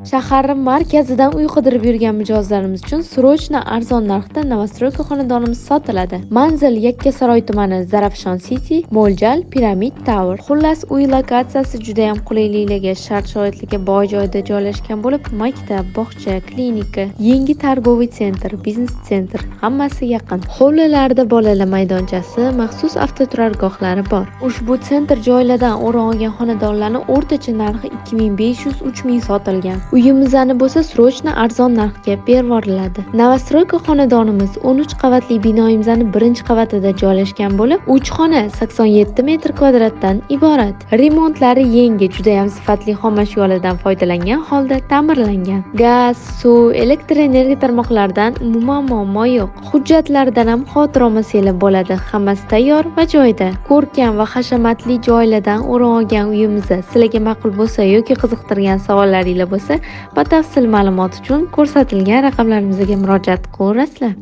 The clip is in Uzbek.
Shahar markazidan uy qidirib yurgan mijozlarimiz uchun srochna arzon narxda Novostroyka xonadonimiz sotiladi. Manzil Yakkasaroy tumani, Zarafshon City, mo'ljal Pyramid Tower. Xullas, uy lokatsiyasi juda ham qulayligi, shart-sharoitligi boy joyda joylashgan bo'lib, maktab, bog'cha, klinika, yangi targoviy sentr, biznes sentr hammasi yaqin. Hovlilarda bolalar maydonchasi, maxsus avtoturargohlari bor. Ushbu sentr joylardan o'rin olgan xonadonlarning o'rtacha narxi 2500-3000 sotilgan. Uyimizni bo'lsa srochna arzon narxga berib yuboriladi. Novostroyka xonadonimiz 13 qavatli binoyimizning birinchi qavatida joylashgan bo'lib, 3 xona 87 metr kvadratdan iborat. Remontlari yangi, juda ham sifatli xomashyolardan foydalangan holda ta'mirlangan. Gaz, suv, elektr energiya tarmoqlaridan umuman muammo yo'q. Hujjatlardan ham xotira olmasanglar bo'ladi. Hammasi tayyor va joyida. Ko'rkam va hashamatli joylardan o'rin olgan uyimizni sizlarga ma'qul bo'lsa yoki qiziqtirgan savollaringiz bo'lsa, batafsil ma'lumot uchun ko'rsatilgan raqamlarimizga murojaat qilaverasizlar.